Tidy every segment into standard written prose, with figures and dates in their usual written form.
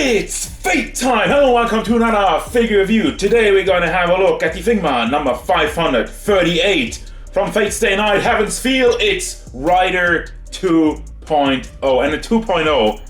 It's fate time! Hello, welcome to another figure review. Today we're going to have a look at the figma number 538 from Fate Stay Night Heaven's Feel. It's Rider 2.0, and the 2.0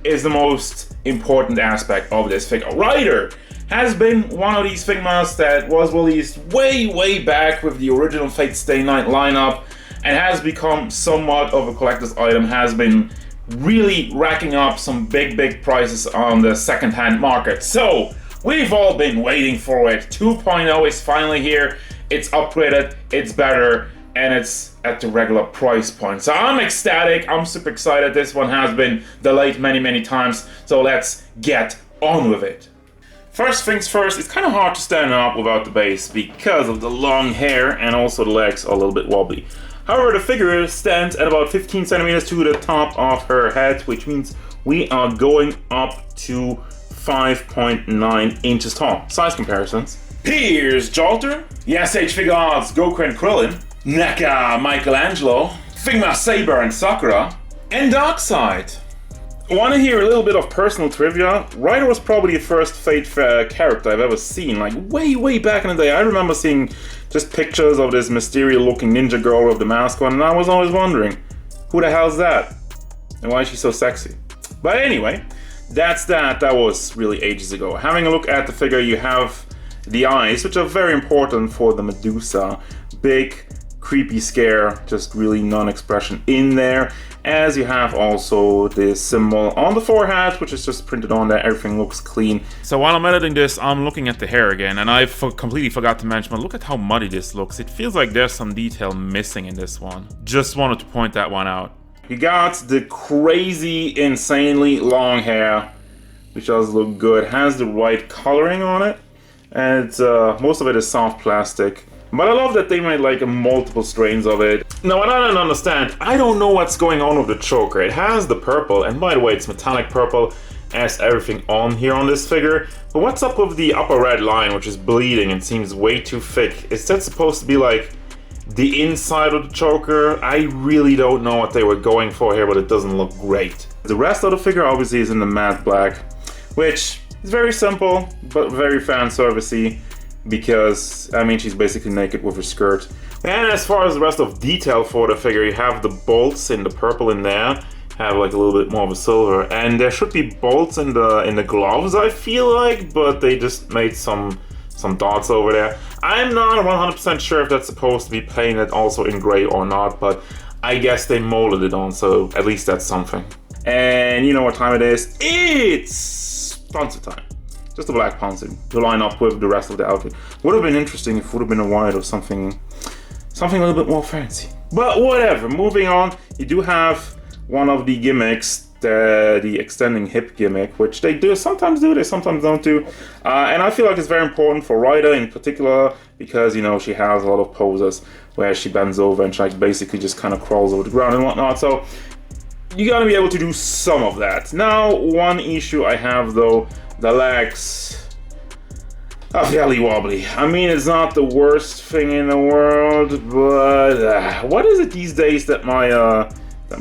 is the most important aspect of this figure. Rider has been one of these figmas that was released way back with the original Fate Stay Night lineup and has become somewhat of a collector's item, has been really racking up some big prices on the second-hand market. So we've all been waiting for it. 2.0 is finally here. It's upgraded, it's better, and it's at the regular price point. So I'm ecstatic, I'm super excited. This one has been delayed many times, so let's get on with it. First things first, it's kind of hard to stand up without the base because of the long hair, and also the legs are a little bit wobbly. However, the figure stands at about 15 centimeters to the top of her head, which means we are going up to 5.9 inches tall. Size comparisons. Here's Jolter, SH Figure Arts Goku and Krillin, NECA Michelangelo, Figma Saber and Sakura, and Darkseid. Want to hear a little bit of personal trivia? Rider was probably the first Fate character I've ever seen, like way back in the day. I remember seeing just pictures of this mysterious looking ninja girl with the mask on, and I was always wondering, who the hell's that? And why is she so sexy? But anyway, that's that. That was really ages ago. Having a look at the figure, you have the eyes, which are very important for the Medusa. Big, creepy scare, just really non-expression in there. As you have also this symbol on the forehead, which is just printed on there. Everything looks clean. So while I'm editing this, I'm looking at the hair again, and I completely forgot to mention, but look at how muddy this looks. It feels like there's some detail missing in this one. Just wanted to point that one out. You got the crazy, insanely long hair, which does look good. Has the right coloring on it, and most of it is soft plastic. But I love that they made like multiple strains of it. Now, what I don't understand, I don't know what's going on with the choker. It has the purple, and by the way, it's metallic purple, as everything on here on this figure. But what's up with the upper red line, which is bleeding and seems way too thick? Is that supposed to be like the inside of the choker? I really don't know what they were going for here, but it doesn't look great. The rest of the figure obviously is in the matte black, which is very simple, but very fan servicey. Because, I mean, she's basically naked with her skirt. And as far as the rest of detail for the figure, you have the bolts in the purple in there, have like a little bit more of a silver, and there should be bolts in the gloves, I feel like, but they just made some dots over there. I'm not 100% sure if that's supposed to be painted also in gray or not, but I guess they molded it on, so at least that's something. And you know what time it is? It's sponsor time. Just a black pantsuit to line up with the rest of the outfit. Would have been interesting if it would have been a white or something a little bit more fancy. But whatever, moving on, you do have one of the gimmicks, the extending hip gimmick, which they sometimes do, they sometimes don't do. And I feel like it's very important for Rider in particular, because, you know, she has a lot of poses where she bends over and she like basically just kind of crawls over the ground and whatnot. So you gotta be able to do some of that. Now, one issue I have though, the legs are fairly wobbly. I mean, it's not the worst thing in the world, but what is it these days that my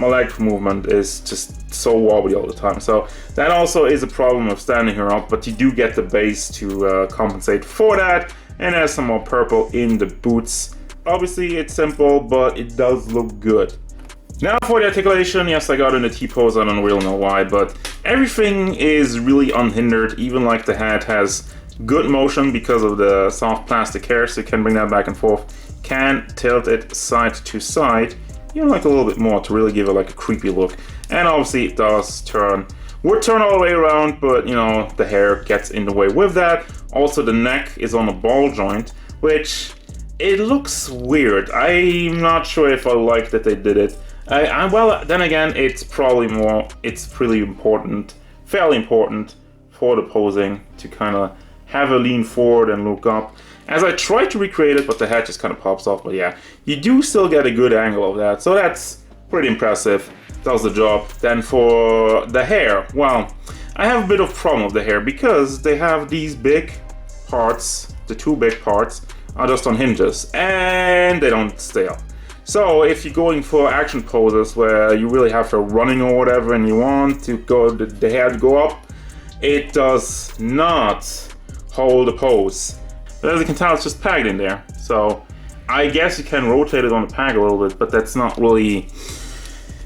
leg movement is just so wobbly all the time? So that also is a problem of standing her up, but you do get the base to compensate for that, and there's some more purple in the boots. Obviously, it's simple, but it does look good. Now for the articulation, yes, I got in the T-pose, I don't really know why, but everything is really unhindered. Even like the head has good motion because of the soft plastic hair, so you can bring that back and forth. Can tilt it side to side, even like a little bit more to really give it like a creepy look. And obviously it does turn. Would turn all the way around, but you know, the hair gets in the way with that. Also the neck is on a ball joint, which it looks weird. I'm not sure if I like that they did it. Well, then again, it's pretty important, fairly important for the posing to kind of have a lean forward and look up. As I try to recreate it, but the head just kind of pops off. But yeah, you do still get a good angle of that, so that's pretty impressive. Does the job. Then for the hair, well, I have a bit of problem with the hair because they have these big parts, the two big parts are just on hinges and they don't stay up. So if you're going for action poses where you really have to running or whatever and you want to go the hair to go up, it does not hold the pose. But as you can tell, it's just pegged in there. So I guess you can rotate it on the peg a little bit, but that's not really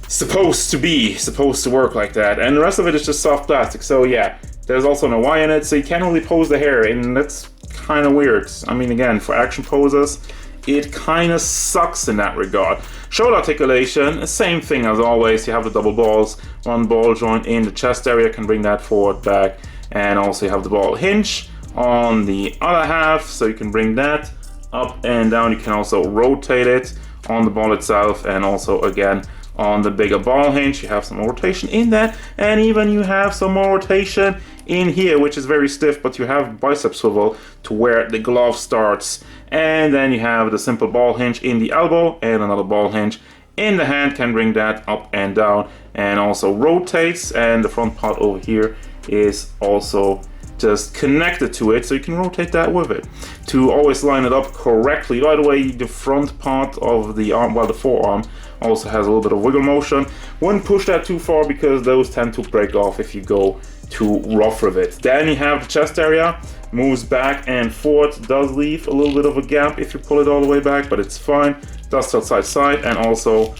supposed to work like that. And the rest of it is just soft plastic. So yeah, there's also no wire in it, so you can't really pose the hair, and that's kind of weird. I mean, again, for action poses, it kind of sucks in that regard. Shoulder articulation, same thing as always. You have the double balls, one ball joint in the chest area, can bring that forward, back, and also you have the ball hinge on the other half, so you can bring that up and down. You can also rotate it on the ball itself, and also again on the bigger ball hinge. You have some more rotation in that, and even you have some more rotation in here, which is very stiff, but you have bicep swivel to where the glove starts. And then you have the simple ball hinge in the elbow and another ball hinge in the hand, can bring that up and down, and also rotates. And the front part over here is also just connected to it, so you can rotate that with it to always line it up correctly. By the way, the front part of the arm, well, the forearm, also has a little bit of wiggle motion. Wouldn't push that too far because those tend to break off if you go too rough with it. Then you have the chest area, moves back and forth, does leave a little bit of a gap if you pull it all the way back, but it's fine. Does tilt side to side, and also,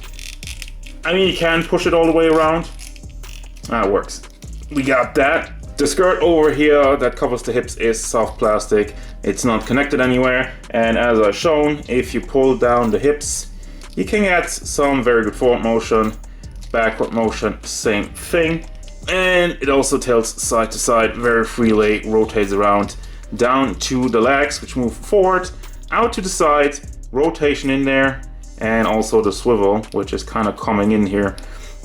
I mean, you can push it all the way around. That works. We got that. The skirt over here that covers the hips is soft plastic. It's not connected anywhere, and as I've shown, if you pull down the hips, you can get some very good forward motion, backward motion, same thing. And it also tilts side to side very freely, rotates around down to the legs, which move forward, out to the side, rotation in there, and also the swivel, which is kind of coming in here.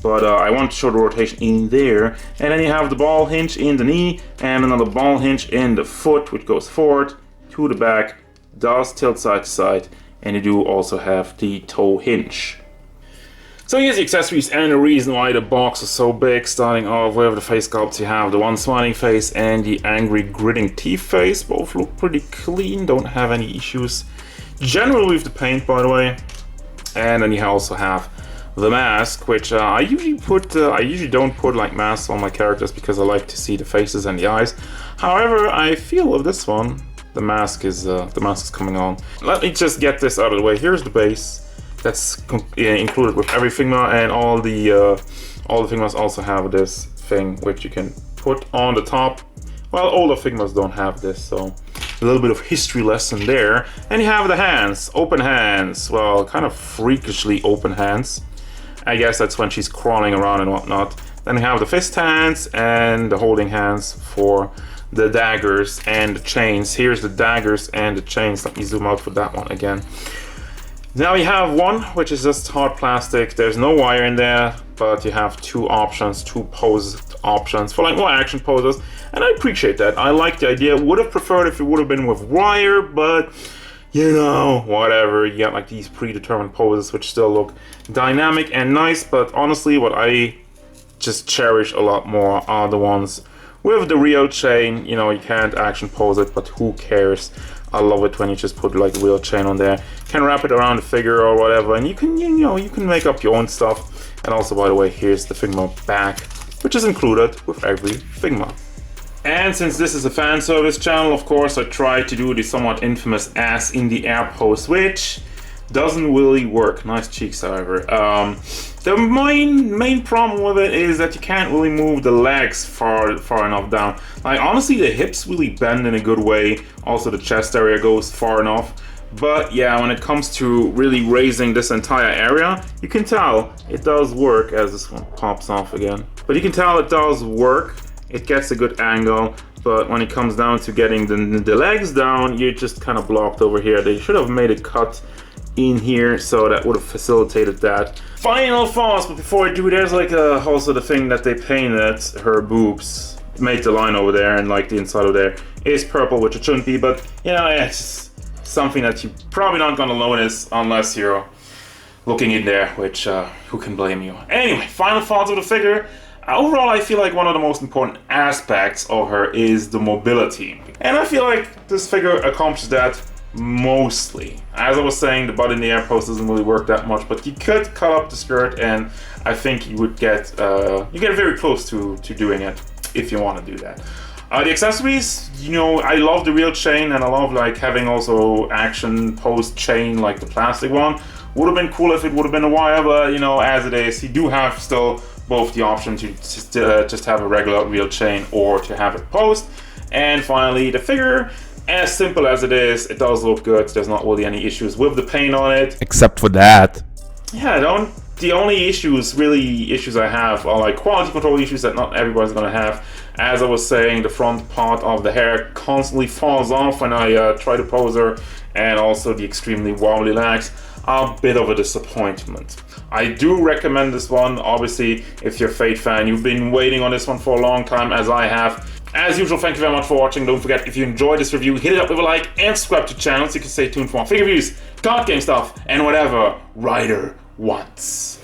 But I want to show the rotation in there. And then you have the ball hinge in the knee, and another ball hinge in the foot, which goes forward to the back, does tilt side to side, and you do also have the toe hinge. So here's the accessories and the reason why the box is so big. Starting off with the face sculpts, you have the one smiling face and the angry gritting teeth face. Both look pretty clean, don't have any issues generally with the paint, by the way. And then you also have the mask, which I usually don't put like masks on my characters because I like to see the faces and the eyes. However, I feel with this one, the mask is coming on. Let me just get this out of the way. Here's the base. That's included with every Figma, and all the Figmas also have this thing which you can put on the top. Well, all the Figmas don't have this, so a little bit of history lesson there. And you have the hands, open hands. Well, kind of freakishly open hands. I guess that's when she's crawling around and whatnot. Then you have the fist hands and the holding hands for the daggers and the chains. Here's the daggers and the chains. Let me zoom out for that one again. Now you have one, which is just hard plastic. There's no wire in there, but you have two options, two pose options for like more action poses. And I appreciate that. I like the idea. Would have preferred if it would have been with wire, but you know, whatever. You got like these predetermined poses, which still look dynamic and nice. But honestly, what I just cherish a lot more are the ones with the real chain. You know, you can't action pose it, but who cares? I love it when you just put like a real chain on there. Can wrap it around the figure or whatever, and you can make up your own stuff. And also, by the way, here's the Figma back, which is included with every Figma. And since this is a fan service channel, of course, I tried to do the somewhat infamous ass in the air pose, which doesn't really work. Nice cheeks, however. The main problem with it is that you can't really move the legs far enough down. Like, honestly, the hips really bend in a good way. Also, the chest area goes far enough. But yeah, when it comes to really raising this entire area, you can tell it does work, as this one pops off again. But you can tell it does work. It gets a good angle. But when it comes down to getting the legs down, you're just kind of blocked over here. They should have made a cut in here, so that would have facilitated that. Final thoughts, but before I do, there's like also the thing that they painted her boobs, made the line over there, and like the inside of there is purple, which it shouldn't be, but you know, it's something that you're probably not gonna notice unless you're looking in there, which who can blame you? Anyway, final thoughts of the figure. Overall, I feel like one of the most important aspects of her is the mobility, and I feel like this figure accomplishes that mostly. As I was saying, the butt in the air pose doesn't really work that much, but you could cut up the skirt, and I think you would get very close to doing it if you want to do that. The accessories, you know, I love the real chain, and I love like having also action post chain like the plastic one. Would have been cool if it would have been a wire, but you know, as it is, you do have still both the option to just have a regular real chain or to have it post. And finally, the figure, as simple as it is, it does look good. There's not really any issues with the paint on it. Except for that. Yeah, the only issues I have are like quality control issues that not everybody's gonna have. As I was saying, the front part of the hair constantly falls off when I try to pose her, and also the extremely wobbly legs are a bit of a disappointment. I do recommend this one, obviously, if you're a Fate fan. You've been waiting on this one for a long time, as I have. As usual, thank you very much for watching. Don't forget, if you enjoyed this review, hit it up with a like and subscribe to the channel so you can stay tuned for more figure reviews, card game stuff, and whatever Ryder wants.